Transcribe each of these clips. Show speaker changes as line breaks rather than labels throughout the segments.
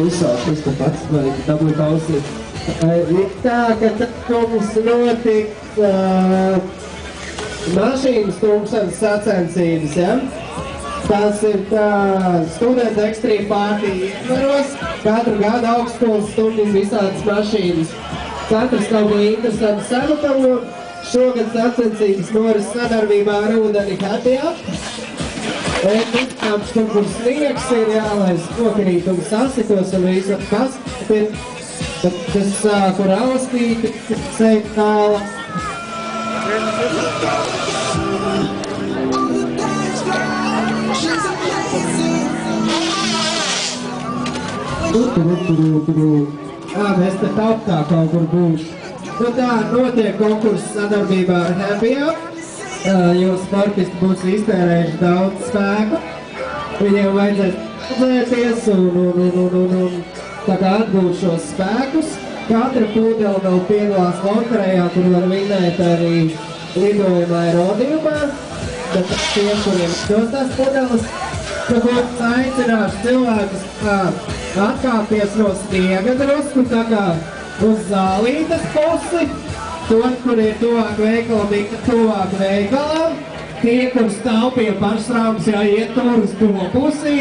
uzsākt es te pats, vai dabūju klausīt. Ir tā, ka tad mums notiks mašīnas stumšanas sacensības, ja? Tas ir tā studenta ekstrīma pārtīja ietvaros. Katru gadu augstskolas stumjas visādas mašīnas. Katrs kaut ko interesantu sagatavo. Šogad sacensības noris sadarbībā ar ūdeni Hatijā. Apš tur, kur sniegs ir, jā, lai spokrītumi sasitos un visu kas. Tas, kur alastīti, sēk tāla. Mēs te tautā kaut kur būs. Nu tā, notiek konkurss sadarbībā ar Happyā, jo sportisti būs iztērējuši daudz spēku. Viņiem vajadzēs uzēties un tā kā atgūt šos spēkus. Katra pūdela vēl piedalās loterējā, kur var vinēt arī lidojumā aerodījumā. Bet tie, kuriem dos tās pūdeles, tāpēc aicināšu cilvēkus atkāpties no sniega drusku, tā kā uz zālītes pusi, tur, kur ir tuvāk veikalam, ir tuvāk veikalam. Tie, kur stāv pie pašrāmas, jāiet tur uz to pusī.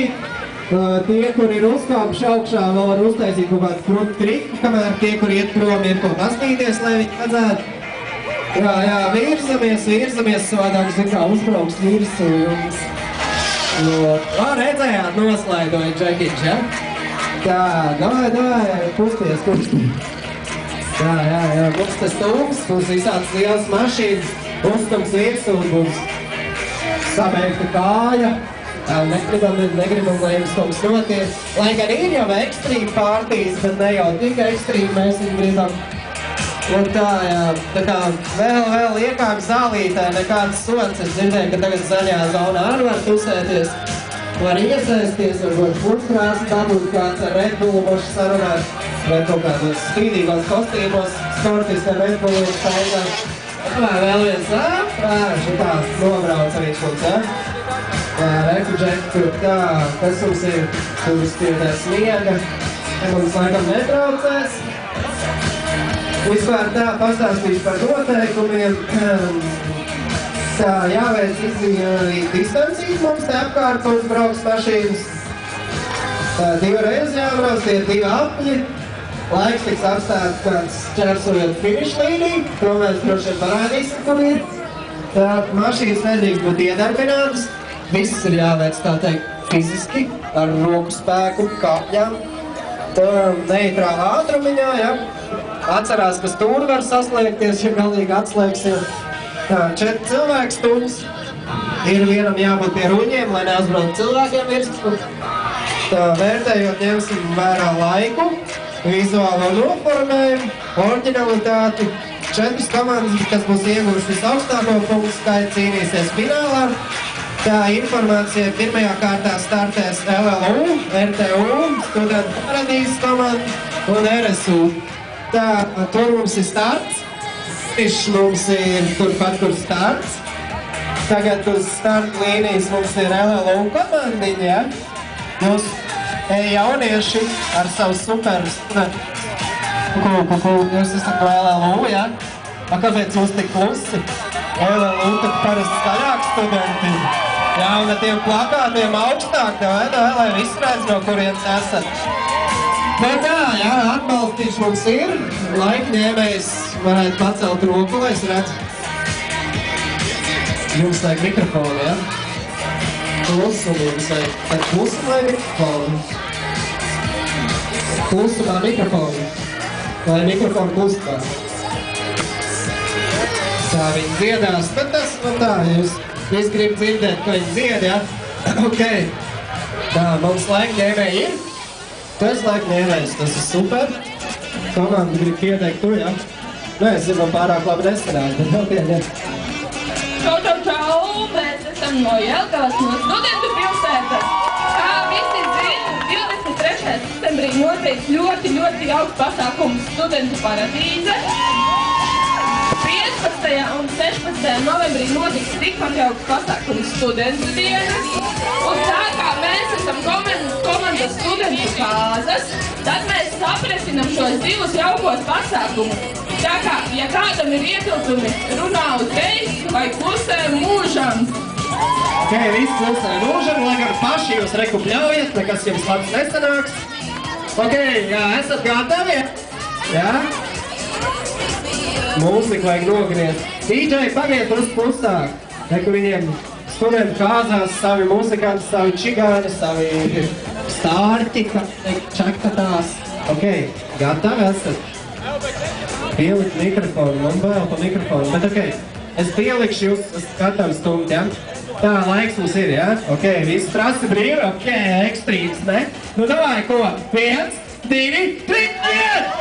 Tie, kur ir uzkāpuši augšā, vēl var uztaisīt kaut kādu krutu triku, kamēr tie, kur iet prom, ir ko pastīties, lai viņi redzētu. Jā, virzamies, savādāk, zin kā, uzbrauks virsū jums. Redzējāt, noslaidoja džekiņš, ja? Tā, davai, kusties. Jā, mums tas stūms, mums visāds liels mašīnas, uzstums virsū, mums sabeigta kāja. Negribam, lai jums kaut kas notiek. Lai gan ir jau ekstrīma pārtīs, bet ne jau tikai ekstrīma, mēs viņu gribam. Un tā, jā, tā kā vēl iekāp zālītē, nekāds sots. Es dzirdēju, ka tagad zaļā zonā arī var tusēties. Var iesaisties, varbūt purskrāsi dabūt kāds ar Red Bullu moši sarunāt. Vai kaut kādos spīdīgos kostīmos sportiski ar Red Bullu staigāt. Vēl viens, šitā nobrauc arī šums, ja? Reku džeki, tā, kas mums ir, kurus pie tā sniega, mums laikam netraucēs. Vispār tā, pastāstīšu par noteikumiem. Tā, jāveic izziņa arī distancijas mums te apkārt, mums brauks mašīnas. Tā, 2 reizes jābrauc, tie 2 apļi. Laiks tiks apstāts kāds čērsojot finišu līniju, to mēs droši parādīsim, kur ir. Tā, mašīnas nedrīkst būt iedarbinātas. Viss ir jāveic, tā teikt, fiziski, ar roku spēku, kāpjām. Tā neitrālā ātrumiņā, ja? Atcerās, ka stūri var saslēgties, ja galīgi atslēgsim. Tā, 4 cilvēku stundas. Ir vienam jābūt pie ruņiem, lai neuzbrauc cilvēkiem virsmu. Tā, vērtējot, ņemsim vērā laiku, vizuālo noformējumu, oriģinalitāti. 4 komandas, kas būs ieguvuši visaugstāko punktu skaitu, cīnīsies finālā. Tā informācija pirmajā kārtā startēs LLU, RTU, Studentu paradīzes komanda un RSU. Tā, tur mums ir starts. Finišs mums ir turpat, kur starts. Tagad uz starta līnijas mums ir LLU komandiņa, ja? Jūs jaunieši ar savu super studentu. Jūs esat no LLU, ja? Kāpēc jūs tik klusi? LLU tak parasti skaļāk studenti. Jā, un ar tiem plakātiem augstāk, lai viss redz, no kurienes esat. Bet jā, atbalstīšu mums ir. Laikņēmējs varētu pacelt roku, lai es redzu. Jums vajag mikrofonu, ja? Klusumu jums vajag. Tad klusumu vai mikrofonu? Klusumā mikrofonu. Vai mikrofonu klusumā? Tā viņi dziedās, bet tas man tā, jūs grib dzirdēt, ko viņi dzied, ja? Ok. Tā, mums laikņēmēji ir. Tu esi laikņēmējs, tas ir super. Komanda grib pieteikt tu, ja? Nē, es zinu, pārāk labi nesanāk, bet vēl pietiek.
Čau, mēs esam no Jelgavas, no Studentu pilsētas. Kā visi zina, 23. septembrī notiek ļoti augsts pasākums Studentu paradīze. 15. un 16. novembrī notiks tikpat jauks pasākums Studentu dienas. Un tā kā mēs esam komandas Studentu kāzas, tad mēs saprasinam šos divus jaukos pasākumus. Tā kā, ja kādam ir ietilpumi, runā uzreiz vai klusē mūžam.
Ok, viss klusē mūžam, lai gan paši jūs rekupļaujat, nekas jums labs nesanāks. Ok, jā, esat gatavi? Jā? Mūziku vajag nogriezt. DJ pagriez drusku klusāk. Reku viņiem studenti kāzās, savi muzikanti, savi čigāni, savi stārķi, čaktatās. Ok, gatavi esat? Pielikt mikrofonu, man bail pa mikrofonu, bet ok. Es pielikšu jūs, esat gatavi stumt, ja? Tā, laiks mums ir, ja? Ok, visi prasi brīvi, ok, ekstrīms, ne? Nu, davai, ko? 1, 2, 3, 1!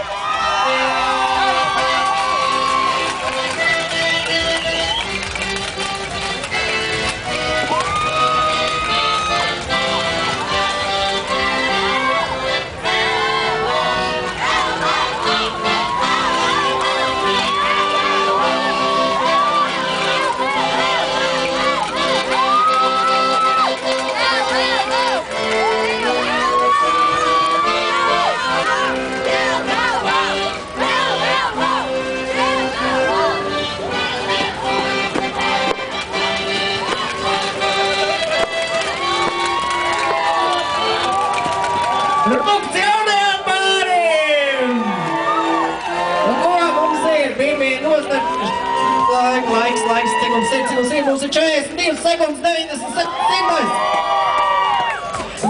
Mums ir 42 sekundes, 90 sekundes.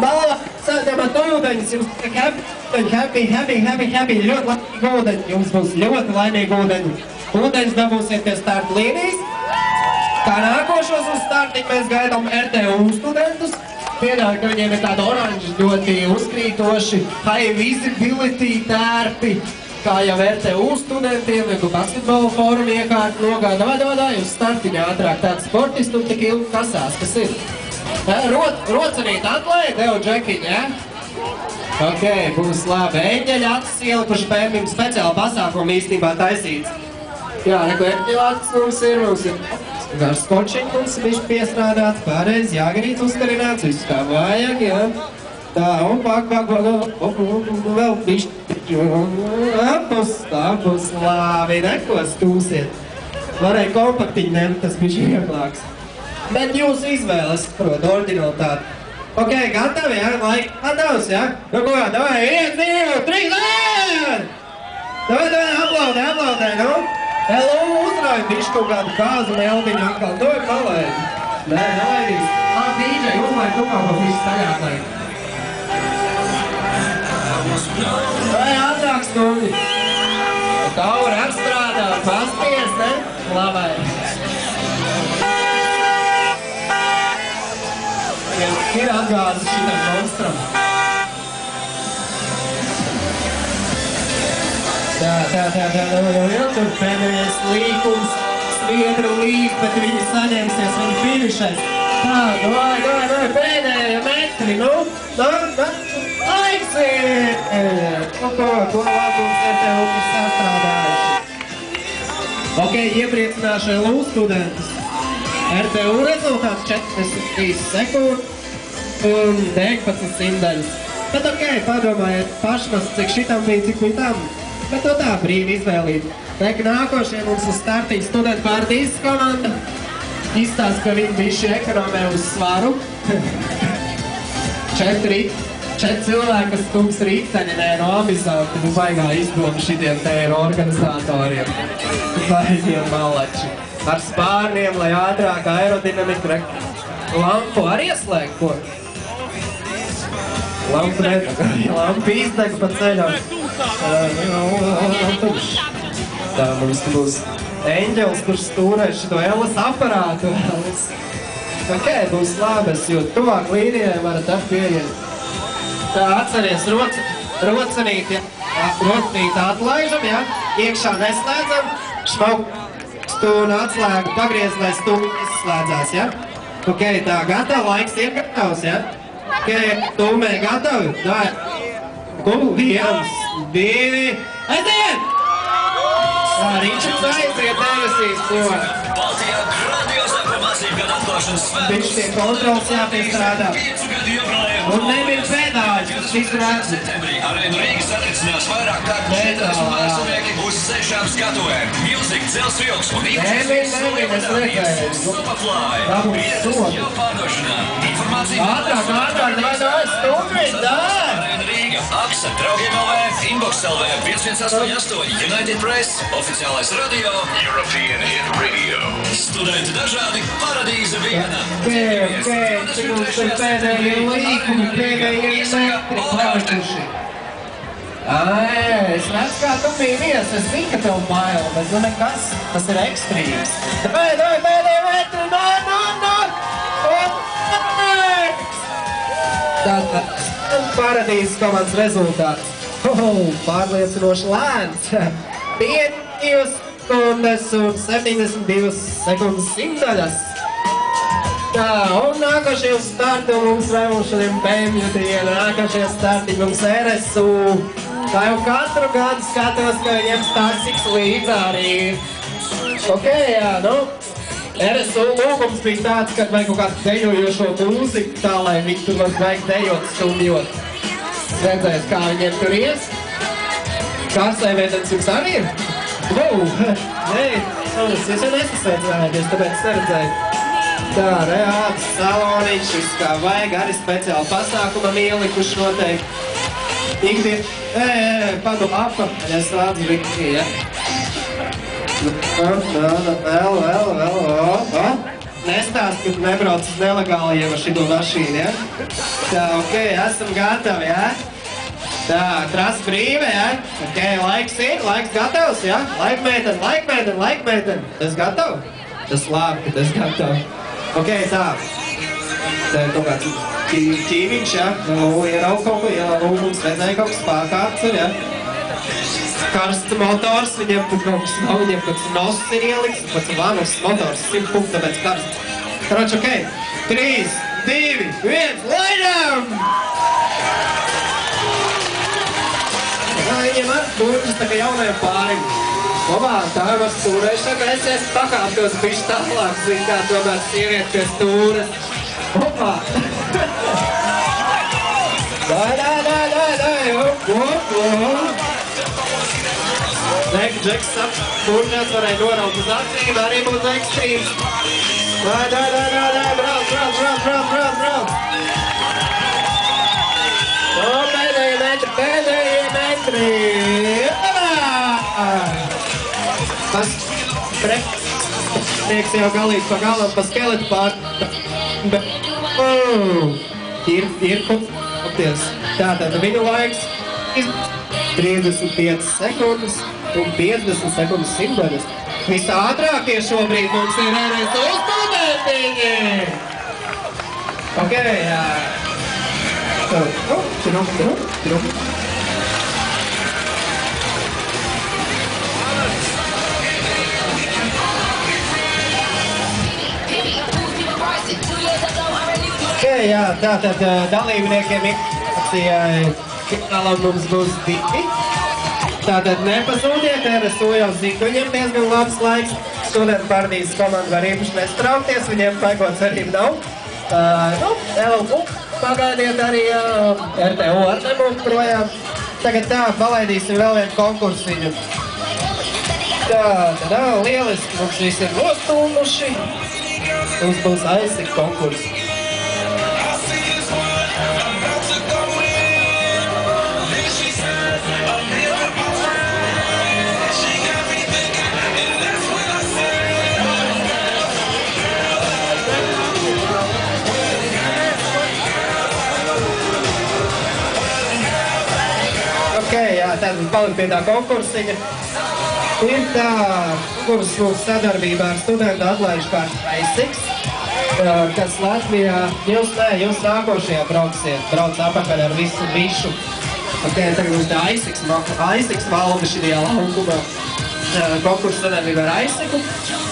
Balva, saņemat ūdeņus, jums happy. Ļoti laimīgi ūdeņi. Jums būs ļoti laimīgi ūdeņi. Ūdeņus dabūsiet pie starta līnijas. Kā nākošos uz startiņu mēs gaidām RTU studentus. Pienāk, ka viņiem ir tādi oranži, ļoti uzkrītoši, high visibility tērpi. Kā jau RTU studentiem, vai basketbola fóruma iekārt nogāda. Davai, uz startiņā ātrāk tāds sportisti un tik ilgi kasās, kas ir. Rocenīt atlaid, devu džekiņu, ja? Ok, būs labi. Eņģeļa acis ielikuši bērniem speciāli pasākumu īstenībā taisīts. Jā, neko eņģeļa acis mums ir. Gars skočiņi mums ir bišķi piestrādāts, pārreiz jāgarīt uzkarināts, viss kā vajag, ja? Tā, un vēl bišķi. Apus, labi, neko stūsiet. Varēja kompaktiņu nemt, tas bišķi vieglāks. Bet jūs izvēles, prot, oriģinalitāti. Ok, gatavi, jā? Laika gatavs, jā? Nu ko, davai, 1, 2, 3, 1! Davai, aplaudē, nu? Hello, uzrāju bišķi kaut kādu kāzu meldiņu atkal. To ir palaidi. Nē, nelaidīs. DJ, uzlaid tu kaut ko visu taļāk laid. Vai ātrāk stumdi? Kauri apstrādā, pasties, ne? Labai. Ir atgāzes šitam monstram. Tā, tur pēdējais līkums, sviedru līk, bet viņi saņemsies, viņi finišēs. Tā, davai, pēdējie metri, nu? Laiks ir! Ko labums RTU ir sastrādājuši? Ok, iepriecināšu LU studentus. RTU rezultāts 43 sekundes un 19 simdaļas. Bet ok, padomājiet pašmas, cik šitam bija, cik bija tam. Bet to tā brīvi izvēlīt. Nek nākošie mums uz startiņu studentu pārdīs komanda. Izstāst, ka viņi bišķi ekonomē uz svaru. 4 cilvēki, kas tums rīkteņi, nē, no amizanti, nu baigā izdoma šitiem tēru organizatoriem. Baigiem malači. Ar spārniem, lai ātrāk aerodinamiku lampu arī ieslēgt, ko? Lampu izdeg pa ceļam. Tā mums būs eņģels, kurš stūrēs šito Elas aparātu. Ok, būs labas, jo tuvāk līnijai varat apieņemt. Tā, atceries, rocenīt, ja? Rocenīt atlaižam, ja? Iekšā neslēdzam, stūnu atslēgu pagriez, lai stūnu izslēdzās, ja? Ok, tā, gatavi, laiks ir gatavs, ja? Ok, tūmē gatavi, tā, 1, 2, aiziet! Tā, Ričs aiziet debesīs, ko? Viņš tie kontrols jāpiestrādā. Un nebija pedāļi, tas viss redz.
Arēnu Rīga satricinās vairāk kārt 40 mākslinieki uz 6 skatuvēm. Music, Dzels films un īpašas Superfly. Biļetes jau pārdošanā. Informācija
Ātrāk, stūkrīt,
Arēnu Rīga, Aksa, Draugiem LV, Inbox LV, 1188, United Press, oficiālais radio, European Hit Radio. Studenti dažādi, paradīze viena.
Cik mums ir pēdējie līkumi, pēdējie metri palikuši. Es redzu, kā tu mīmies, es zinu, ka tev bail, bet nu nekas, tas ir ekstrīms. Pēdējie metri, Tātad, paradīzes komandas rezultāts. Pārliecinoši lēns. 5 stundas un 72 sekundes simtaļas. Tā, un nākošie uz startu mums vēl šodien bēmju diena, nākošie starti mums RSU. Tā jau katru gadu skatos, ka viņiem stāksiks līdz arī. Ok, jā, nu. RSU lūgums bija tāds, kad vajag kaut kādu dejojošo mūziku, tā lai viņi tur vajag dejot, stumjot. Redzēs, kā viņiem tur ies. Kārsai vēdens jums arī ir? Nē, es jau nesasveicināties, tāpēc es neredzēju. Tā, reāls saloniņš, viss kā vajag, arī speciāli pasākumam ielikuši noteikti. Ikdien, padom apakaļ, slāpes Rikī, ja? Nestāst, ka tu nebrauc uz nelegālajiem ar šito mašīnu, ja? Tā, ok, esam gatavi, ja? Tā, trasa brīve, ja? Ok, laiks ir, laiks gatavs, ja? Laikmeiten. Tas gatav? Tas labi, ka tas gatav. Ok, tā. Tā ir kaut kāds ķīviņš, ja? Ieraug kaut ko, mums redzēja kaut kas pārkārts, ja? Karsts motors, viņiem tur kaut kas nav, viņiem kaut kas nosis ir ieliks, pats vanos motors, 100 punktu, tāpēc karsts. Taču, ok, 3, 2, 1, laidām! Viņiem ar turķis tā kā jaunajiem pārim. Labā, tā jau var stūrēšana, es esmu pakāptos bišķi tālāk, zin kā tomēr sievieti pie stūres. Hopā! Dai! Džeks saka, turņās varēja noraut uz acīm, arī būs ekstrīms. Dai, brauc! O, pēdējie metri! Tas prieks jau galīgi pa galam, pa skeletu pār. Ir kopties. Tātad viņu laiks 35 sekundes. Un 50 sekundes simtdaļas. Visātrākie šobrīd mums ir RSU studentiņi! Ok, jā. Trum. Ok, jā, tātad dalībniekiem akcijai finālam mums būs 2. Tātad nepasūtiet, RSU jau zina, ka viņiem diezgan labs laiks. Studentu paradīzes komanda var īpaši nestraukties, viņiem paiko cerību nav. LLU pagaidiet arī RTU ar nebūtu projām. Tagad tā, palaidīsim vēl vienu konkursiņu. Tātad, lieliski, mums visi ir nostūmuši. Mums būs aizsik konkursi. Ok, jā, tad mums palika pie tā konkursiņa. Ir tā konkurss mums sadarbībā ar studentu atlaižu kārtu Aisiks, kas Latvijā, jūs nākošajā brauc apakaļ ar visu višu. Ok, tagad mums tā Aisiks valda šajā laukumā. Konkurss sadarbībā ar Aisiku,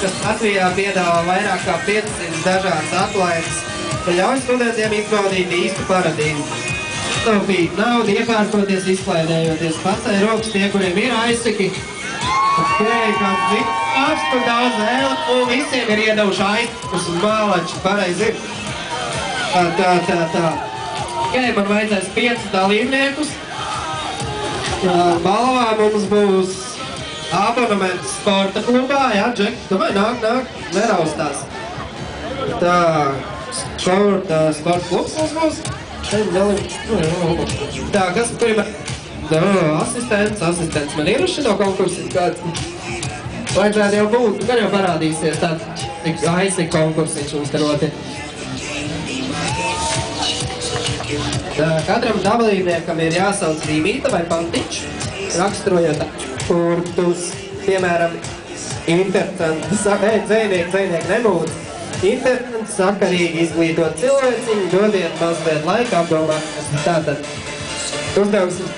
kas Latvijā piedāvā vairāk kā 500 dažādas atlaides, ka ļauj studentiem izbaudīt īstu paradīzi. Taupīt naudu, iepērkoties, izklaidējoties, pacēj rokas tie, kuriem ir aizsaki. Ok, kāds zina, apstu daudz vēl, un visiem ir iedevuši aizsakus un mālači, pareizi ir. Tā. Okay, man vajadzēs 5 dalībniekus. Balvā mums būs abonements sporta klubā, jā, Džek? Domāju, nāk, neraustās. Tā, sporta klubs mums būs. Tā, kas pirmā? Asistents. Man ir uz šito konkursu kāds. Vajadzētu jau būt, gan jau parādīsies tāds aizsik konkursiņš mums te roti. Katram dalībniekam ir jāsauc rīmīta vai pantiņš, raksturojot kurtus, piemēram, dzejnieki nebūtu. Interesanti, sakarīgi izglītot cilvēciņu, dodiet mazliet laika apdomāt. Tātad, uzdevums ir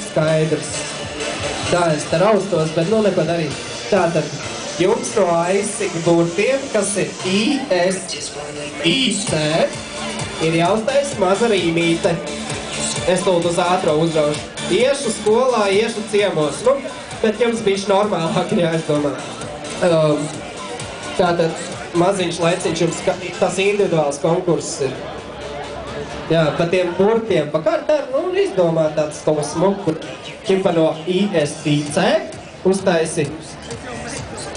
skaidrs. Tā es te raustos, bet nu neko darīt. Tātad, jums no aizsik burtiem, kas ir IC, ir jāuztaisa maza rīmīte. Es lūdzu uz ātro uzraušu. Iešu skolā, iešu ciemos. Nu, bet jums bišķi normālāk ir jāizdomā. Tātad, maziņš laiciņš jums, tas individuāls konkurss ir. Jā, pa tiem burtiem, pa kārtēm, nu, izdomā tāds to smuku. Ķipa no ISIC uztaisi.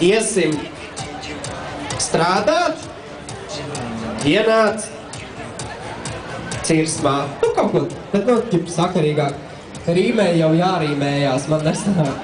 Iesim strādāt, ienāc cirsmā. Nu, kaut ko, bet, nu, ķipa sakarīgāk. Rīmē jau jārīmējās, man nesanāk.